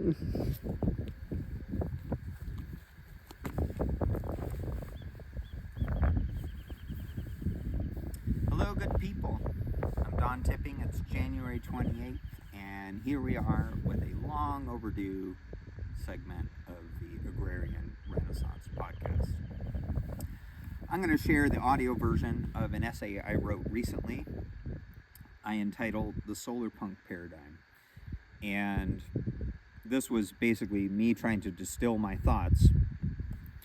Hello, good people. I'm Don Tipping. It's January 28th, and here we are with a long overdue segment of the Agrarian Renaissance podcast. I'm going to share the audio version of an essay I wrote recently. I entitled The Solarpunk Paradigm. And this was basically me trying to distill my thoughts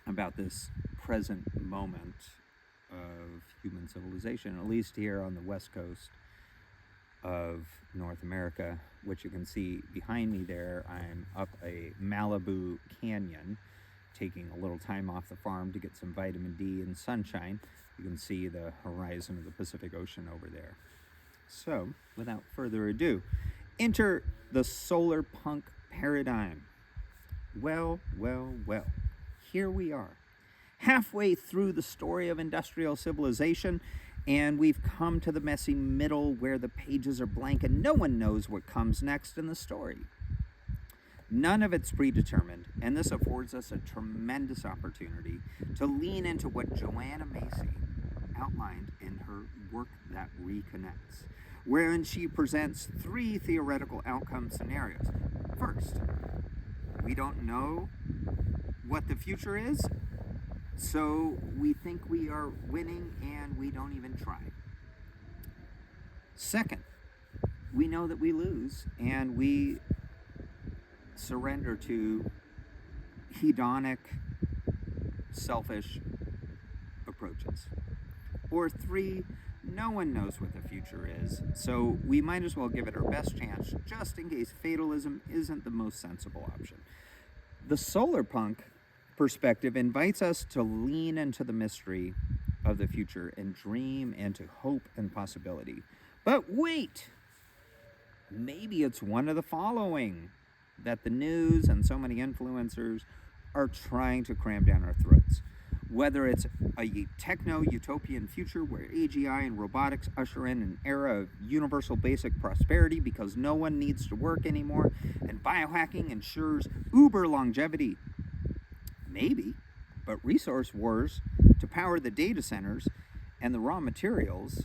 about this present moment of human civilization, at least here on the west coast of North America, which you can see behind me there. I'm up a Malibu canyon, taking a little time off the farm to get some vitamin D and sunshine. You can see the horizon of the Pacific Ocean over there. So, without further ado, enter the solarpunk paradigm. Well, here we are, halfway through the story of industrial civilization, and we've come to the messy middle where the pages are blank and no one knows what comes next in the story. None of it's predetermined, and this affords us a tremendous opportunity to lean into what Joanna Macy outlined in her work that reconnects, wherein she presents 3 theoretical outcome scenarios. First, we don't know what the future is, so we think we are winning and we don't even try. Second, we know that we lose and we surrender to hedonic, selfish approaches. Or 3, no one knows what the future is, so we might as well give it our best chance just in case fatalism isn't the most sensible option. The solarpunk perspective invites us to lean into the mystery of the future and dream into hope and possibility. But wait! Maybe it's one of the following that the news and so many influencers are trying to cram down our throats. Whether it's a techno-utopian future where AGI and robotics usher in an era of universal basic prosperity because no one needs to work anymore, and biohacking ensures uber longevity. Maybe, but resource wars to power the data centers and the raw materials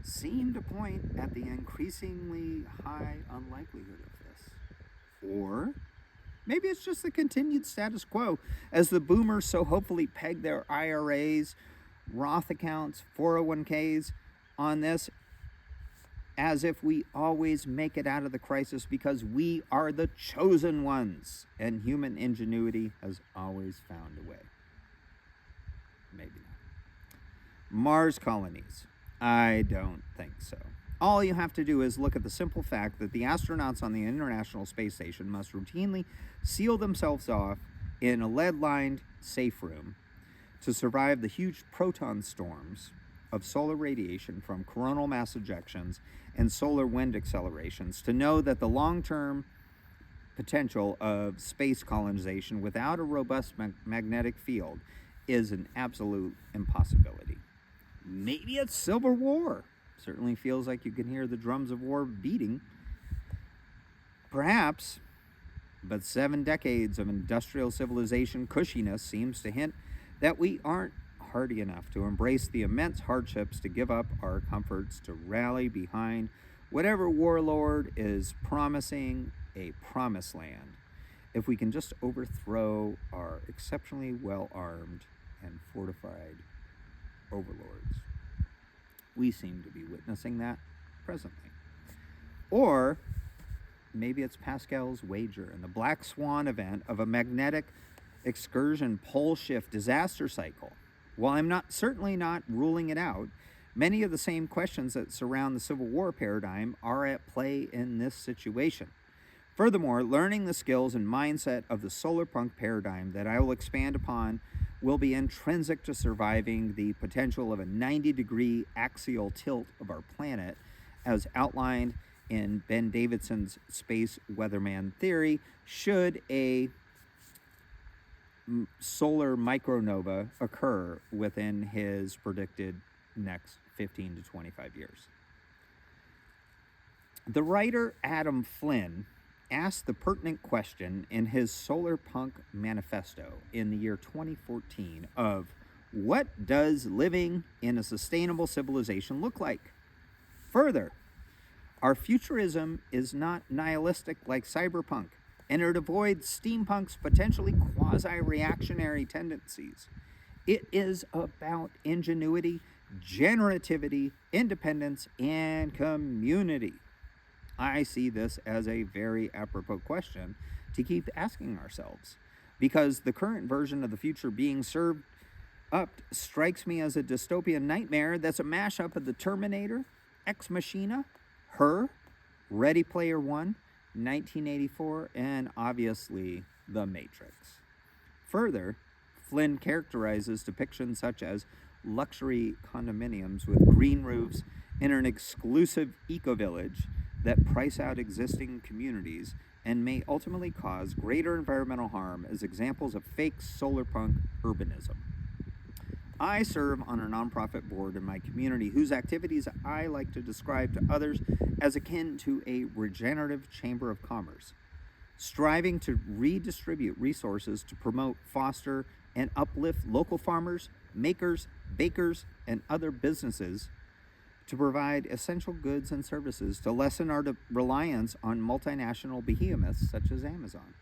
seem to point at the increasingly high unlikelihood of this. Or maybe it's just the continued status quo as the boomers so hopefully peg their IRAs, Roth accounts, 401ks on this as if we always make it out of the crisis because we are the chosen ones and human ingenuity has always found a way. Maybe not. Mars colonies? I don't think so. All you have to do is look at the simple fact that the astronauts on the International Space Station must routinely seal themselves off in a lead-lined safe room to survive the huge proton storms of solar radiation from coronal mass ejections and solar wind accelerations to know that the long-term potential of space colonization without a robust magnetic field is an absolute impossibility. Maybe it's civil war. Certainly feels like you can hear the drums of war beating. Perhaps, but 7 decades of industrial civilization cushiness seems to hint that we aren't hardy enough to embrace the immense hardships to give up our comforts to rally behind whatever warlord is promising a promised land if we can just overthrow our exceptionally well-armed and fortified overlords. We seem to be witnessing that presently. Or maybe it's Pascal's wager and the black swan event of a magnetic excursion pole shift disaster cycle. While I'm certainly not ruling it out, many of the same questions that surround the Civil War paradigm are at play in this situation. Furthermore, learning the skills and mindset of the solarpunk paradigm that I will expand upon will be intrinsic to surviving the potential of a 90-degree axial tilt of our planet, as outlined in Ben Davidson's space weatherman theory, should a solar micronova occur within his predicted next 15 to 25 years. The writer Adam Flynn asked the pertinent question in his Solarpunk manifesto in the year 2014 of what does living in a sustainable civilization look like? Further, our futurism is not nihilistic like cyberpunk, and it avoids steampunk's potentially quasi-reactionary tendencies. It is about ingenuity, generativity, independence, and community. I see this as a very apropos question to keep asking ourselves, because the current version of the future being served up strikes me as a dystopian nightmare that's a mashup of the Terminator, Ex Machina, Her, Ready Player One, 1984, and obviously The Matrix. Further, Flynn characterizes depictions such as luxury condominiums with green roofs in an exclusive eco-village that price out existing communities and may ultimately cause greater environmental harm as examples of fake solarpunk urbanism. I serve on a nonprofit board in my community whose activities I like to describe to others as akin to a regenerative chamber of commerce, striving to redistribute resources to promote, foster, and uplift local farmers, makers, bakers, and other businesses to provide essential goods and services to lessen our reliance on multinational behemoths such as Amazon.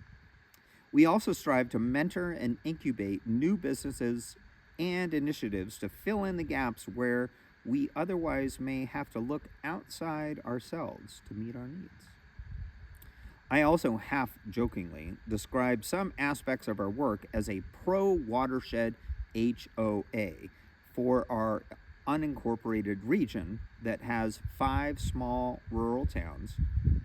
We also strive to mentor and incubate new businesses and initiatives to fill in the gaps where we otherwise may have to look outside ourselves to meet our needs. I also half-jokingly describe some aspects of our work as a pro-watershed HOA for our unincorporated region that has 5 small rural towns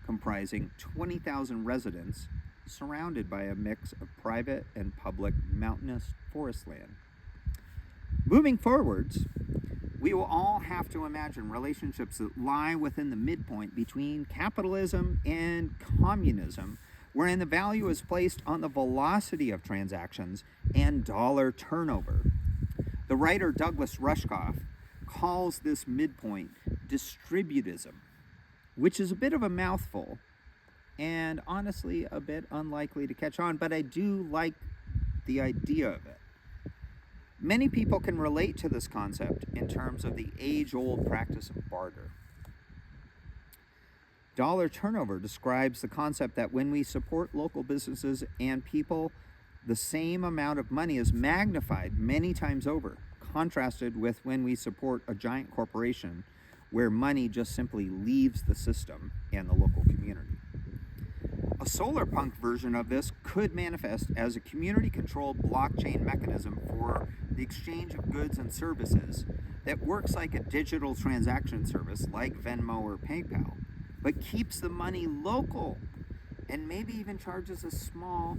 comprising 20,000 residents surrounded by a mix of private and public mountainous forest land. Moving forwards, we will all have to imagine relationships that lie within the midpoint between capitalism and communism, wherein the value is placed on the velocity of transactions and dollar turnover. The writer Douglas Rushkoff calls this midpoint distributism, which is a bit of a mouthful and honestly a bit unlikely to catch on, but I do like the idea of it. Many people can relate to this concept in terms of the age-old practice of barter. Dollar turnover describes the concept that when we support local businesses and people, the same amount of money is magnified many times over, contrasted with when we support a giant corporation where money just simply leaves the system and the local community. A solarpunk version of this could manifest as a community-controlled blockchain mechanism for the exchange of goods and services that works like a digital transaction service like Venmo or PayPal, but keeps the money local and maybe even charges a small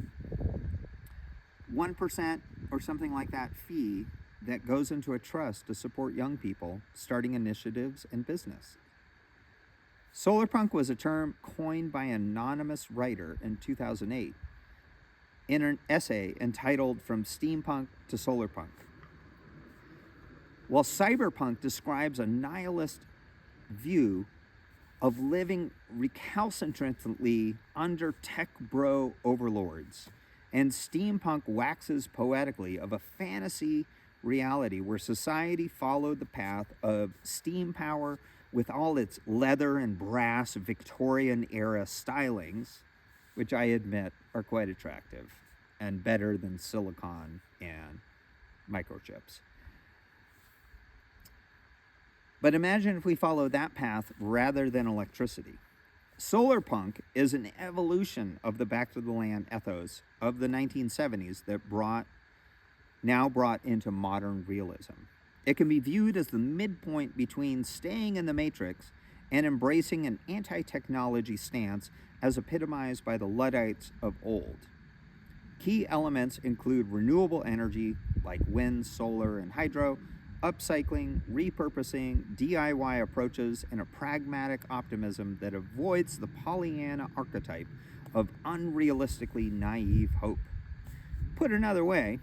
1% or something like that fee that goes into a trust to support young people starting initiatives and business. Solarpunk was a term coined by an anonymous writer in 2008 in an essay entitled From Steampunk to Solarpunk. While cyberpunk describes a nihilist view of living recalcitrantly under tech bro overlords, and steampunk waxes poetically of a fantasy reality where society followed the path of steam power with all its leather and brass Victorian era stylings, which I admit are quite attractive and better than silicon and microchips. But imagine if we follow that path rather than electricity. Solarpunk is an evolution of the back to the land ethos of the 1970s that now brought into modern realism. It can be viewed as the midpoint between staying in the matrix and embracing an anti-technology stance as epitomized by the Luddites of old. Key elements include renewable energy like wind, solar, and hydro, upcycling, repurposing, DIY approaches, and a pragmatic optimism that avoids the Pollyanna archetype of unrealistically naive hope. Put another way,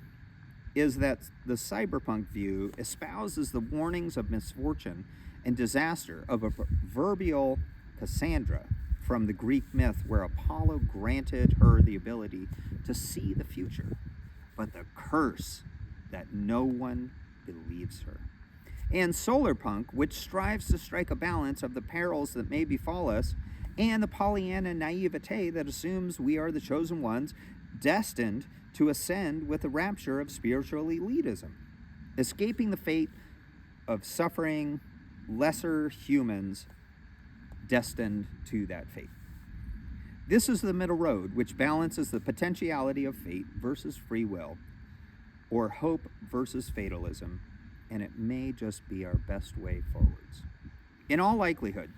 is that the cyberpunk view espouses the warnings of misfortune and disaster of a proverbial Cassandra from the Greek myth where Apollo granted her the ability to see the future, but the curse that no one believes her. And Solarpunk, which strives to strike a balance of the perils that may befall us and the Pollyanna naivete that assumes we are the chosen ones destined to ascend with the rapture of spiritual elitism, escaping the fate of suffering lesser humans destined to that fate. This is the middle road, which balances the potentiality of fate versus free will, or hope versus fatalism, and it may just be our best way forwards. In all likelihood,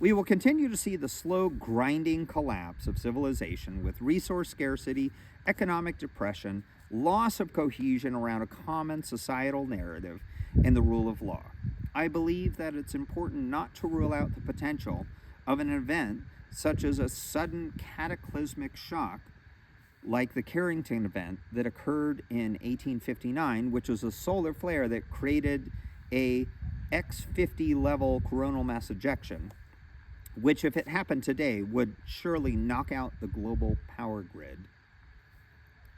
we will continue to see the slow grinding collapse of civilization with resource scarcity, economic depression, loss of cohesion around a common societal narrative, and the rule of law. I believe that it's important not to rule out the potential of an event such as a sudden cataclysmic shock like the Carrington event that occurred in 1859, which was a solar flare that created a X50 level coronal mass ejection, which, if it happened today, would surely knock out the global power grid.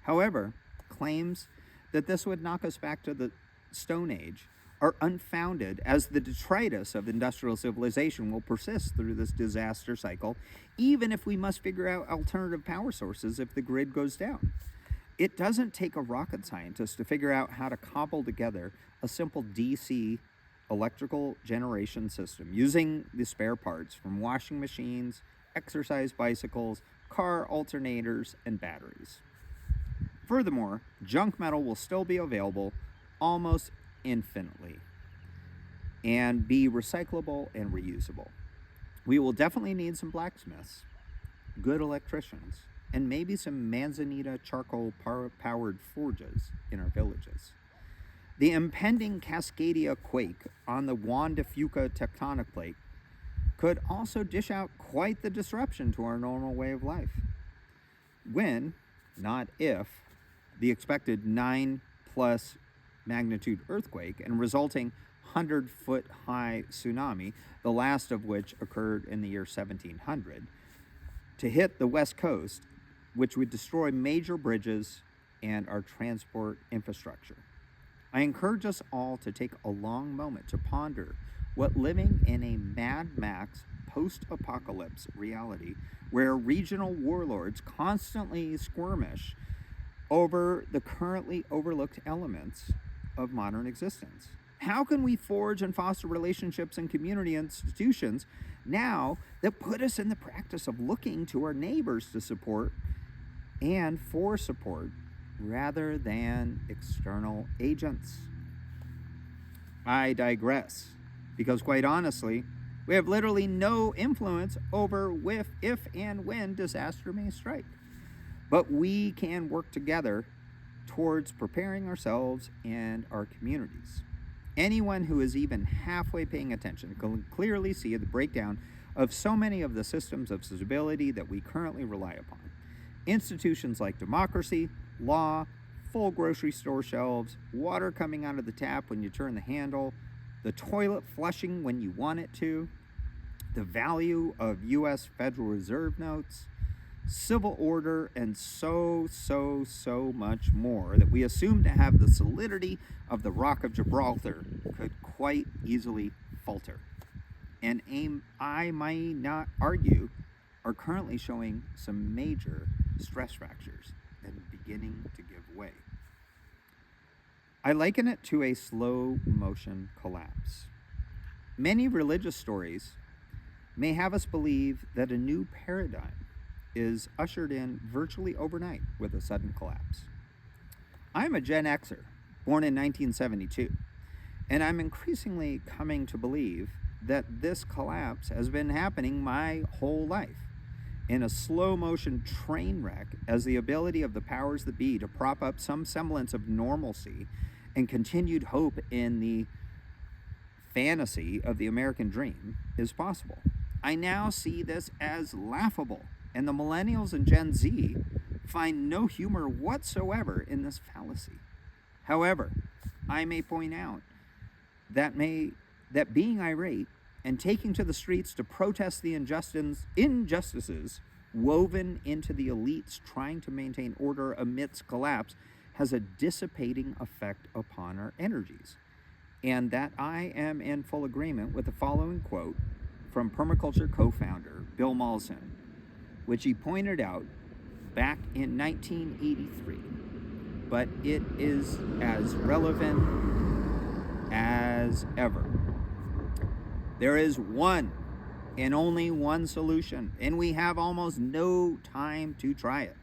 However, claims that this would knock us back to the Stone Age are unfounded, as the detritus of industrial civilization will persist through this disaster cycle, even if we must figure out alternative power sources if the grid goes down. It doesn't take a rocket scientist to figure out how to cobble together a simple DC electrical generation system using the spare parts from washing machines, exercise bicycles, car alternators, and batteries. Furthermore, junk metal will still be available almost infinitely and be recyclable and reusable. We will definitely need some blacksmiths, good electricians, and maybe some manzanita charcoal powered forges in our villages. The impending Cascadia quake on the Juan de Fuca tectonic plate could also dish out quite the disruption to our normal way of life. When, not if, the expected 9+ magnitude earthquake and resulting 100-foot high tsunami, the last of which occurred in the year 1700, to hit the west coast, which would destroy major bridges and our transport infrastructure. I encourage us all to take a long moment to ponder what living in a Mad Max post-apocalypse reality where regional warlords constantly skirmish over the currently overlooked elements of modern existence. How can we forge and foster relationships and community institutions now that put us in the practice of looking to our neighbors to support and for support rather than external agents? I digress, because quite honestly, we have literally no influence over if and when disaster may strike. But we can work together towards preparing ourselves and our communities. Anyone who is even halfway paying attention can clearly see the breakdown of so many of the systems of stability that we currently rely upon. Institutions like democracy, law, full grocery store shelves, water coming out of the tap when you turn the handle, the toilet flushing when you want it to, the value of U.S. Federal Reserve notes, civil order, and so much more that we assume to have the solidity of the Rock of Gibraltar could quite easily falter. And I might not argue are currently showing some major stress fractures and beginning to give way. I liken it to a slow motion collapse. Many religious stories may have us believe that a new paradigm is ushered in virtually overnight with a sudden collapse. I'm a Gen Xer, born in 1972, and I'm increasingly coming to believe that this collapse has been happening my whole life in a slow motion train wreck, as the ability of the powers that be to prop up some semblance of normalcy and continued hope in the fantasy of the American dream is possible. I now see this as laughable, and the millennials and Gen Z find no humor whatsoever in this fallacy. However, I may point out that being irate and taking to the streets to protest the injustices woven into the elites trying to maintain order amidst collapse has a dissipating effect upon our energies. And that I am in full agreement with the following quote from permaculture co-founder Bill Mollison, which he pointed out back in 1983, but it is as relevant as ever. There is one and only one solution, and we have almost no time to try it.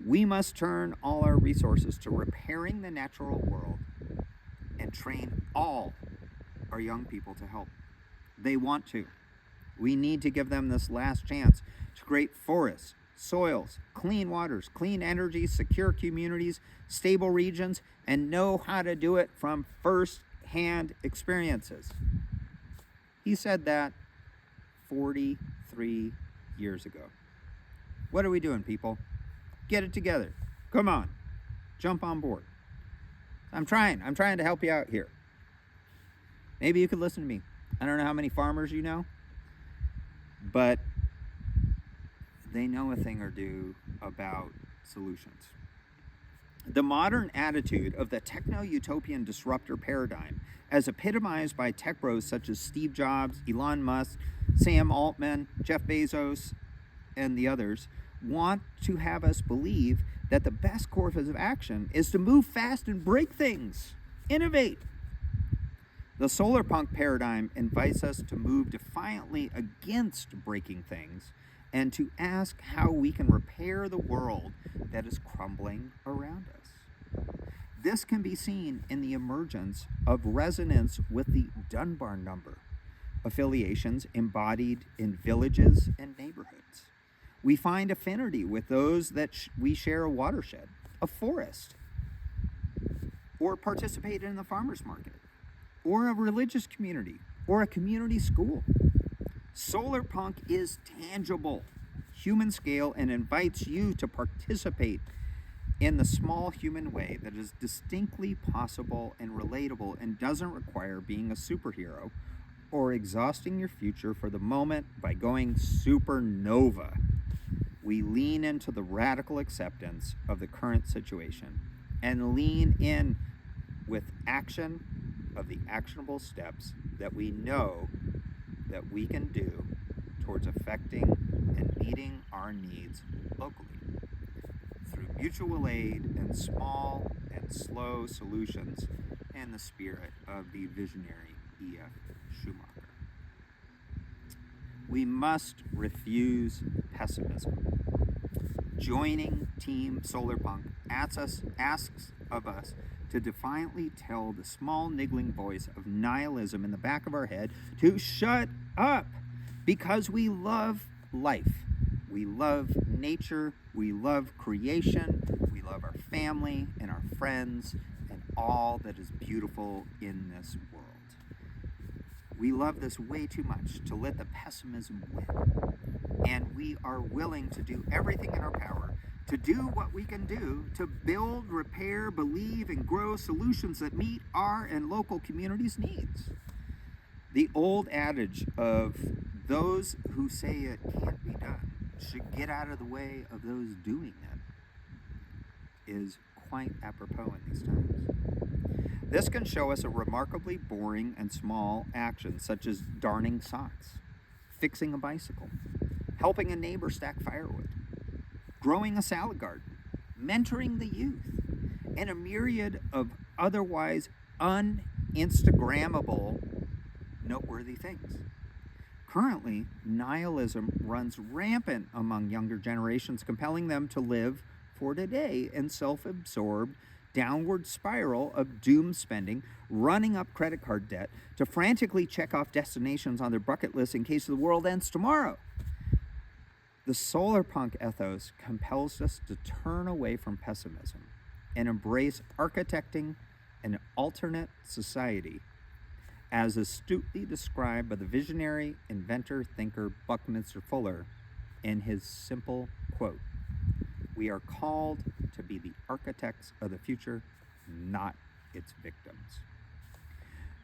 We must turn all our resources to repairing the natural world and train all our young people to help. They want to. We need to give them this last chance to create forests, soils, clean waters, clean energy, secure communities, stable regions, and know how to do it from first-hand experiences. He said that 43 years ago. What are we doing, people? Get it together. Come on. Jump on board. I'm trying to help you out here. Maybe you could listen to me. I don't know how many farmers you know, but they know a thing or two about solutions. The modern attitude of the techno-utopian disruptor paradigm, as epitomized by tech bros such as Steve Jobs, Elon Musk, Sam Altman, Jeff Bezos, and the others, want to have us believe that the best course of action is to move fast and break things, innovate. The Solarpunk paradigm invites us to move defiantly against breaking things and to ask how we can repair the world that is crumbling around us. This can be seen in the emergence of resonance with the Dunbar number, affiliations embodied in villages and neighborhoods. We find affinity with those that we share a watershed, a forest, or participate in the farmer's market, or a religious community, or a community school. Solarpunk is tangible, human scale, and invites you to participate in the small human way that is distinctly possible and relatable and doesn't require being a superhero or exhausting your future for the moment by going supernova. We lean into the radical acceptance of the current situation and lean in with action of the actionable steps that we know that we can do towards affecting and meeting our needs locally through mutual aid and small and slow solutions in the spirit of the visionary E.F. Schumacher. We must refuse pessimism. Joining Team Solarpunk asks of us to defiantly tell the small niggling voice of nihilism in the back of our head to shut up, because we love life. We love nature, we love creation, we love our family and our friends and all that is beautiful in this world. We love this way too much to let the pessimism win. And we are willing to do everything in our power to do what we can do to build, repair, believe, and grow solutions that meet our and local communities' needs. The old adage of those who say it can't be done should get out of the way of those doing it is quite apropos in these times. This can show us a remarkably boring and small action, such as darning socks, fixing a bicycle, helping a neighbor stack firewood, growing a salad garden, mentoring the youth, and a myriad of otherwise un-Instagrammable noteworthy things. Currently, nihilism runs rampant among younger generations, compelling them to live for today in self-absorbed downward spiral of doom spending, running up credit card debt to frantically check off destinations on their bucket list in case the world ends tomorrow. The Solarpunk ethos compels us to turn away from pessimism and embrace architecting an alternate society, as astutely described by the visionary inventor thinker Buckminster Fuller in his simple quote, "We are called to be the architects of the future, not its victims."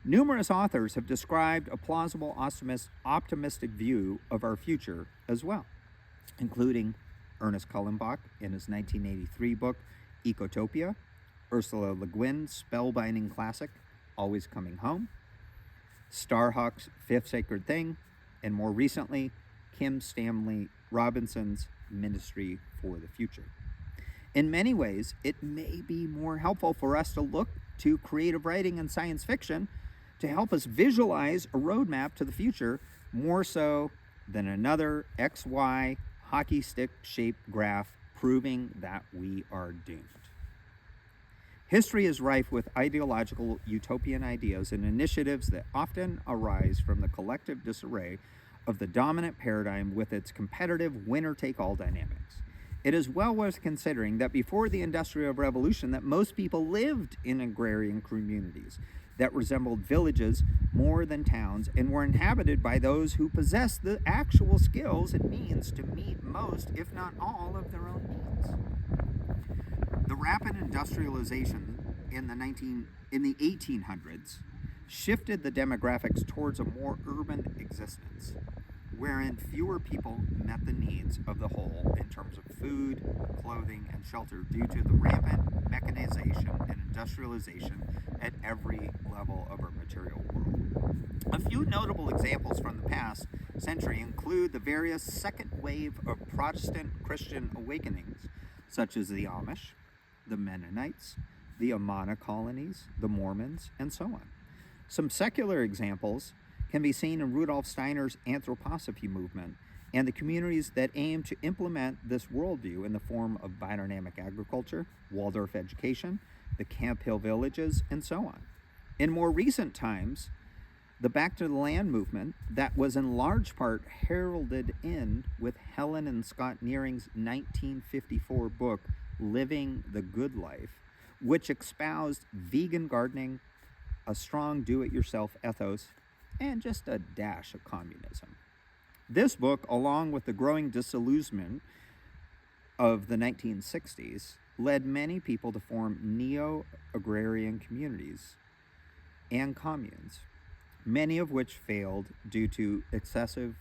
Numerous authors have described a plausible, optimistic view of our future as well, including Ernest Cullenbach in his 1983 book, Ecotopia, Ursula Le Guin's spellbinding classic, Always Coming Home, Starhawk's Fifth Sacred Thing, and more recently, Kim Stanley Robinson's Ministry for the Future. In many ways, it may be more helpful for us to look to creative writing and science fiction to help us visualize a roadmap to the future more so than another XY hockey stick shaped graph proving that we are doomed. History is rife with ideological utopian ideas and initiatives that often arise from the collective disarray of the dominant paradigm with its competitive winner-take-all dynamics. It is well worth considering that before the Industrial Revolution that most people lived in agrarian communities that resembled villages more than towns and were inhabited by those who possessed the actual skills and means to meet most, if not all, of their own needs. The rapid industrialization in the 1800s shifted the demographics towards a more urban existence, wherein fewer people met the needs of the whole in terms of food, clothing, and shelter due to the rampant mechanization and industrialization at every level of our material world. A few notable examples from the past century include the various second wave of Protestant Christian awakenings, such as the Amish, the Mennonites, the Amana colonies, the Mormons, and so on. Some secular examples can be seen in Rudolf Steiner's anthroposophy movement and the communities that aim to implement this worldview in the form of biodynamic agriculture, Waldorf education, the Camp Hill villages, and so on. In more recent times, the Back to the Land movement that was in large part heralded in with Helen and Scott Nearing's 1954 book, Living the Good Life, which espoused vegan gardening, a strong do-it-yourself ethos, and just a dash of communism. This book, along with the growing disillusionment of the 1960s, led many people to form neo-agrarian communities and communes, many of which failed due to excessive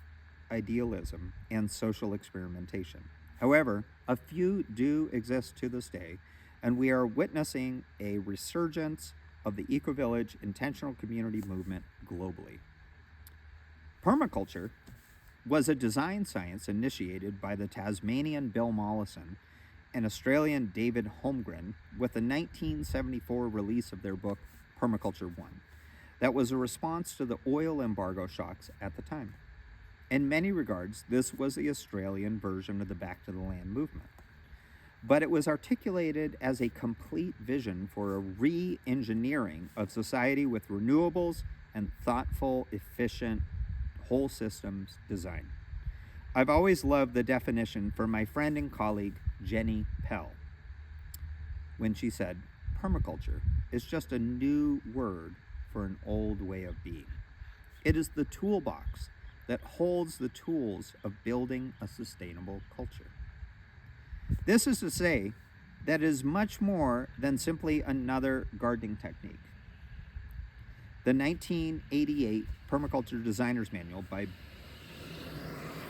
idealism and social experimentation. However, a few do exist to this day, and we are witnessing a resurgence of the eco-village intentional community movement globally. Permaculture was a design science initiated by the Tasmanian Bill Mollison and Australian David Holmgren with the 1974 release of their book Permaculture 1. That was a response to the oil embargo shocks at the time. In many regards, this was the Australian version of the Back to the Land movement. But it was articulated as a complete vision for a re-engineering of society with renewables and thoughtful, efficient, whole systems design. I've always loved the definition from my friend and colleague, Jenny Pell, when she said, permaculture is just a new word for an old way of being. It is the toolbox that holds the tools of building a sustainable culture. This is to say that it is much more than simply another gardening technique. The 1988 Permaculture Designer's Manual by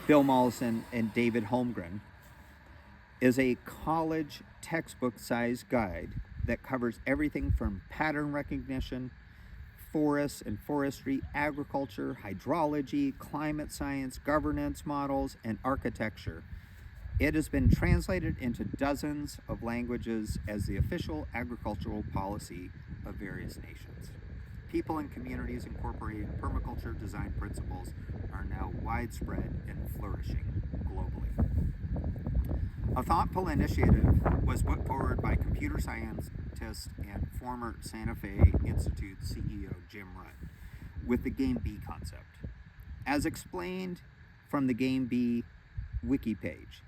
Bill Mollison and David Holmgren is a college textbook-sized guide that covers everything from pattern recognition, forests and forestry, agriculture, hydrology, climate science, governance models, and architecture. It has been translated into dozens of languages as the official agricultural policy of various nations. People and communities incorporating permaculture design principles are now widespread and flourishing globally. A thoughtful initiative was put forward by computer scientist and former Santa Fe Institute CEO Jim Rutt with the Game B concept. As explained from the Game B wiki page,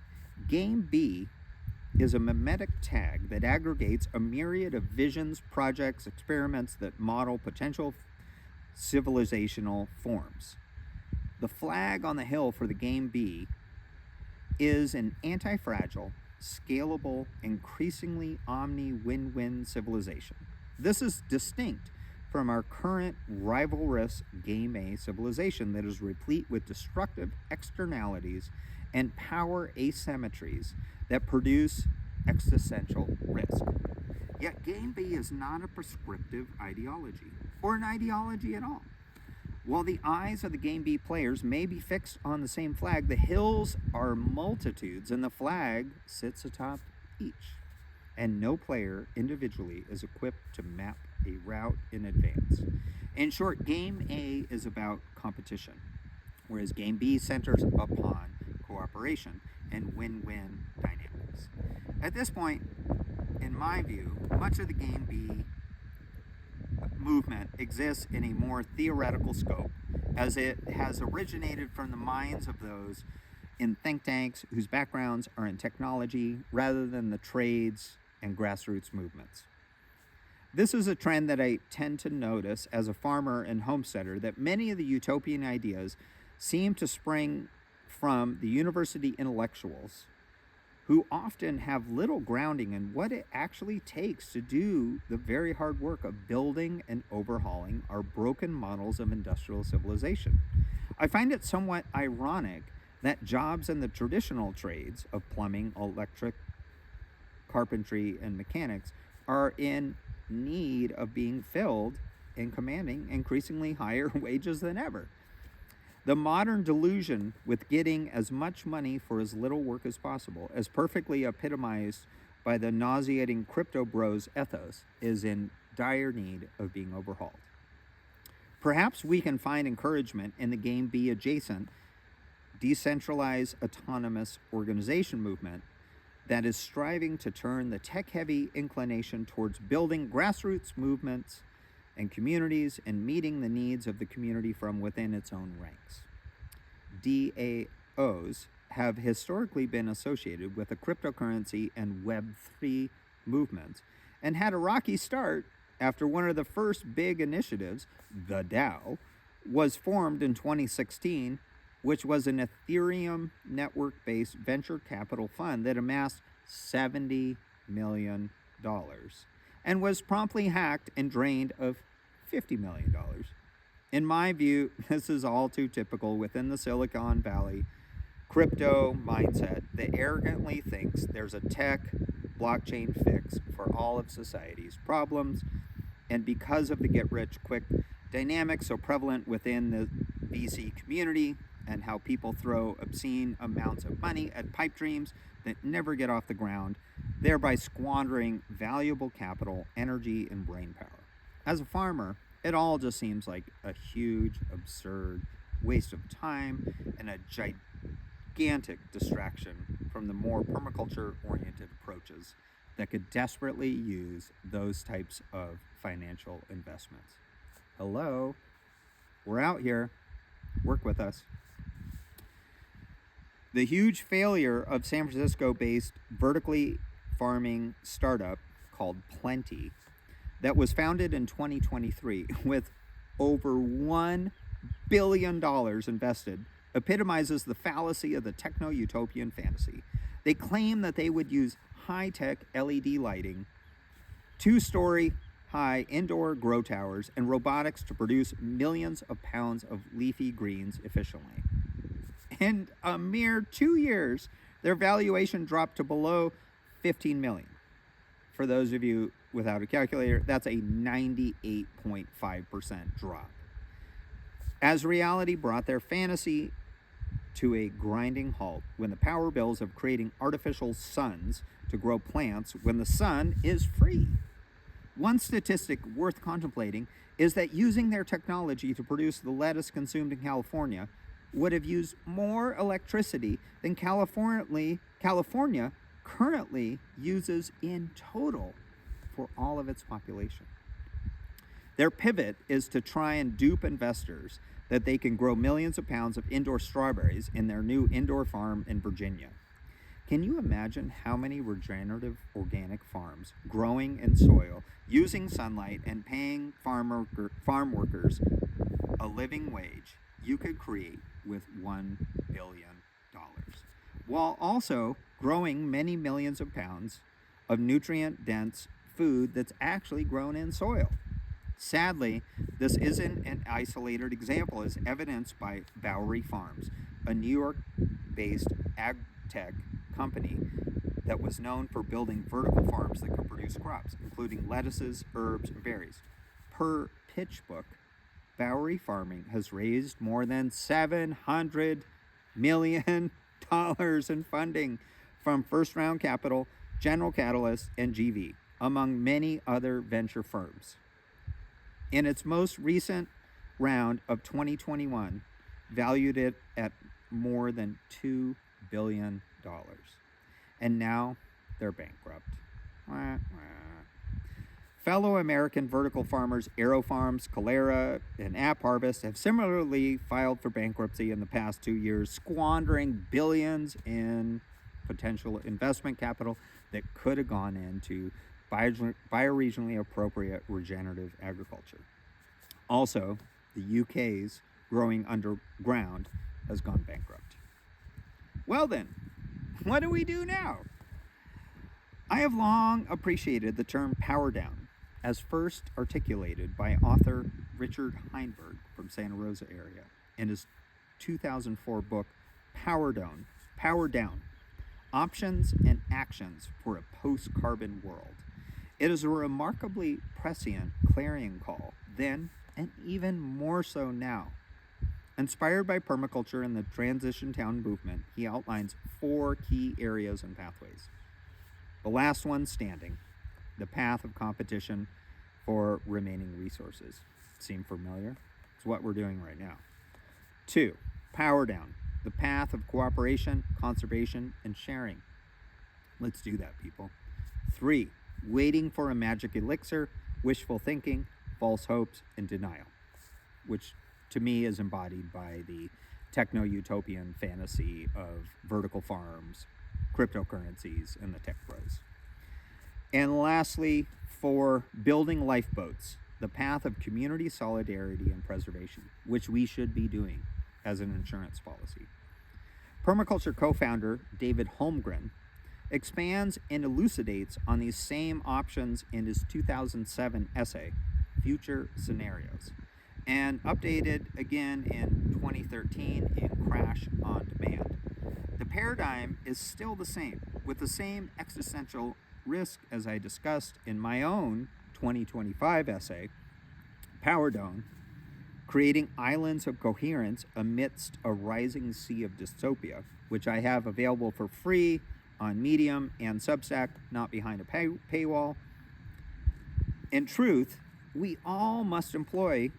Game B is a mimetic tag that aggregates a myriad of visions, projects, experiments that model potential civilizational forms. The flag on the hill for the Game B is an anti-fragile, scalable, increasingly omni-win-win civilization. This is distinct from our current rivalrous Game A civilization that is replete with destructive externalities and power asymmetries that produce existential risk. Yet Game B is not a prescriptive ideology, or an ideology at all. While the eyes of the Game B players may be fixed on the same flag, the hills are multitudes and the flag sits atop each. And no player individually is equipped to map a route in advance. In short, Game A is about competition, whereas Game B centers upon cooperation and win-win dynamics. At this point, in my view, much of the Game B movement exists in a more theoretical scope, as it has originated from the minds of those in think tanks whose backgrounds are in technology rather than the trades and grassroots movements. This is a trend that I tend to notice as a farmer and homesteader, that many of the utopian ideas seem to spring from the university intellectuals who often have little grounding in what it actually takes to do the very hard work of building and overhauling our broken models of industrial civilization. I find it somewhat ironic that jobs in the traditional trades of plumbing, electric, carpentry, and mechanics are in need of being filled and commanding increasingly higher wages than ever. The modern delusion with getting as much money for as little work as possible, as perfectly epitomized by the nauseating crypto bros ethos, is in dire need of being overhauled. Perhaps we can find encouragement in the Game B adjacent, decentralized autonomous organization movement that is striving to turn the tech-heavy inclination towards building grassroots movements and communities and meeting the needs of the community from within its own ranks. DAOs have historically been associated with the cryptocurrency and Web3 movements and had a rocky start after one of the first big initiatives, the DAO, was formed in 2016, which was an Ethereum network-based venture capital fund that amassed $70 million and was promptly hacked and drained of $50 million. In my view, this is all too typical within the Silicon Valley crypto mindset that arrogantly thinks there's a tech blockchain fix for all of society's problems, and because of the get-rich-quick dynamic so prevalent within the VC community and how people throw obscene amounts of money at pipe dreams that never get off the ground, thereby squandering valuable capital, energy, and brain power. As a farmer, it all just seems like a huge, absurd waste of time and a gigantic distraction from the more permaculture-oriented approaches that could desperately use those types of financial investments. Hello, we're out here. Work with us. The huge failure of San Francisco-based vertically farming startup called Plenty that was founded in 2023 with over $1 billion invested epitomizes the fallacy of the techno-utopian fantasy. They claim that they would use high-tech LED lighting, 2-story high indoor grow towers, and robotics to produce millions of pounds of leafy greens efficiently. In a mere 2 years, their valuation dropped to below $15 million. For those of you without a calculator, that's a 98.5% drop. As reality brought their fantasy to a grinding halt when the power bills of creating artificial suns to grow plants when the sun is free. One statistic worth contemplating is that using their technology to produce the lettuce consumed in California would have used more electricity than California currently uses in total for all of its population. Their pivot is to try and dupe investors that they can grow millions of pounds of indoor strawberries in their new indoor farm in Virginia. Can you imagine how many regenerative organic farms growing in soil, using sunlight, and paying farm workers a living wage you could create with $1 billion, while also growing many millions of pounds of nutrient-dense food that's actually grown in soil? Sadly, this isn't an isolated example, as evidenced by Bowery Farms, a New York-based ag tech company that was known for building vertical farms that could produce crops, including lettuces, herbs, and berries. Per PitchBook, Bowery Farming has raised more than $700 million in funding from first round capital, General Catalyst, and GV, among many other venture firms. In its most recent round of 2021, valued it at more than $2 billion. And now they're bankrupt. Wah, wah. Fellow American vertical farmers AeroFarms, Calera, and AppHarvest have similarly filed for bankruptcy in the past 2 years, squandering billions in potential investment capital that could have gone into bioregionally appropriate regenerative agriculture. Also, the UK's growing underground has gone bankrupt. Well then, what do we do now? I have long appreciated the term power down, as first articulated by author Richard Heinberg from Santa Rosa area in his 2004 book, Power Down, Options and Actions for a Post-Carbon World. It is a remarkably prescient clarion call then, and even more so now. Inspired by permaculture and the transition town movement, he outlines 4 key areas and pathways. The last one standing, the path of competition for remaining resources. Seem familiar? It's what we're doing right now. 2, power down, the path of cooperation, conservation, and sharing. Let's do that, people. 3, waiting for a magic elixir, wishful thinking, false hopes, and denial, which to me is embodied by the techno-utopian fantasy of vertical farms, cryptocurrencies, and the tech bros. And lastly, 4, building lifeboats, the path of community solidarity and preservation, which we should be doing as an insurance policy. Permaculture co-founder David Holmgren expands and elucidates on these same options in his 2007 essay, Future Scenarios, and updated again in 2013 in Crash on Demand. The paradigm is still the same, with the same existential risk as I discussed in my own 2025 essay, Power Down, creating islands of coherence amidst a rising sea of dystopia, which I have available for free on Medium and Substack, not behind a paywall. In truth, we all must employ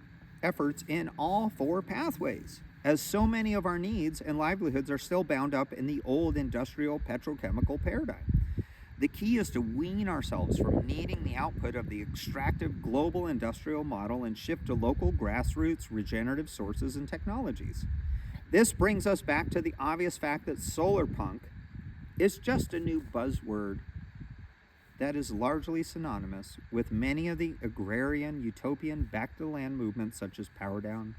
efforts in all 4 pathways, as so many of our needs and livelihoods are still bound up in the old industrial petrochemical paradigm. The key is to wean ourselves from needing the output of the extractive global industrial model and shift to local grassroots regenerative sources and technologies. This brings us back to the obvious fact that Solarpunk is just a new buzzword that is largely synonymous with many of the agrarian, utopian, back-to-the-land movements such as Power Down,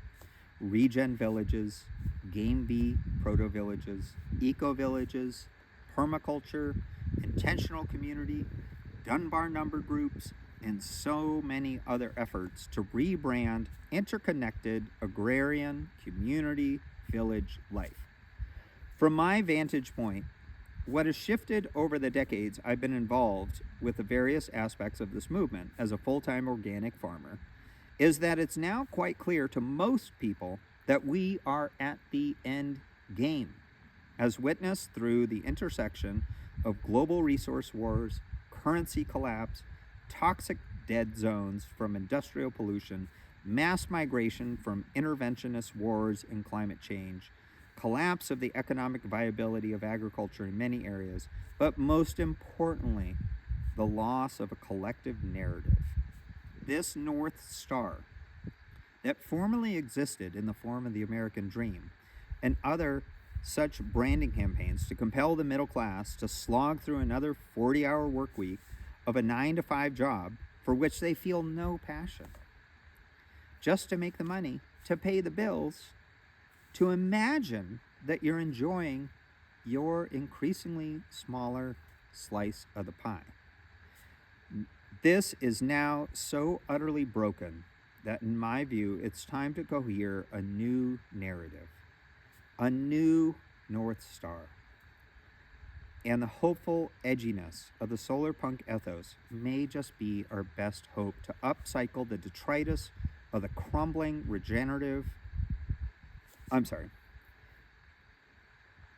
regen villages, game bee proto-villages, eco-villages, permaculture, intentional community, Dunbar number groups, and so many other efforts to rebrand interconnected agrarian, community, village life. From my vantage point, what has shifted over the decades I've been involved with the various aspects of this movement as a full-time organic farmer is that it's now quite clear to most people that we are at the end game, as witnessed through the intersection of global resource wars, currency collapse, toxic dead zones from industrial pollution, mass migration from interventionist wars and climate change, collapse of the economic viability of agriculture in many areas, but most importantly, the loss of a collective narrative. This North Star that formerly existed in the form of the American dream and other such branding campaigns to compel the middle class to slog through another 40-hour work week of a 9-to-5 job for which they feel no passion, just to make the money, to pay the bills, to imagine that you're enjoying your increasingly smaller slice of the pie. This is now so utterly broken that, in my view, it's time to cohere a new narrative, a new North Star. And the hopeful edginess of the Solarpunk ethos may just be our best hope to upcycle the detritus of the crumbling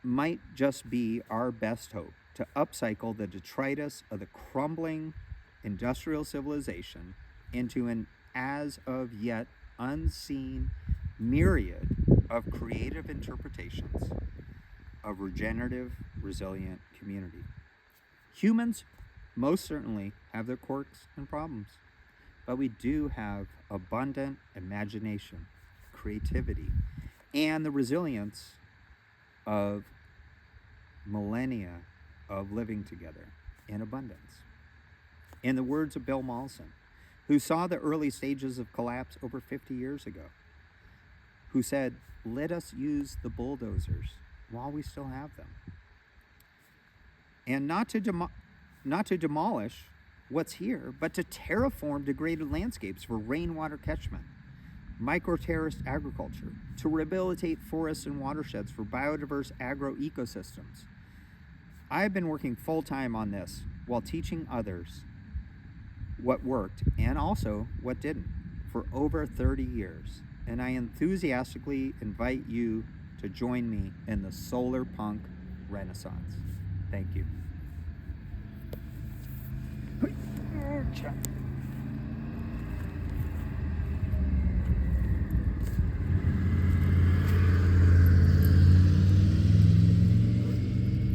might just be our best hope to upcycle the detritus of the crumbling industrial civilization into an as of yet unseen myriad of creative interpretations of regenerative, resilient community. Humans most certainly have their quirks and problems, but we do have abundant imagination, creativity, and the resilience of millennia of living together in abundance. In the words of Bill Mollison, who saw the early stages of collapse over 50 years ago, who said, "Let us use the bulldozers while we still have them." And not to demolish what's here, but to terraform degraded landscapes for rainwater catchment, micro-terraced agriculture, to rehabilitate forests and watersheds for biodiverse agro-ecosystems. I've been working full-time on this while teaching others what worked and also what didn't for over 30 years. And I enthusiastically invite you to join me in the Solarpunk Renaissance. Thank you.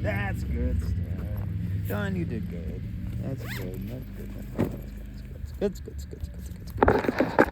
That's good stuff. Don, you did good. That's good. That's good. That's good. That's good. That's good. That's good. That's good.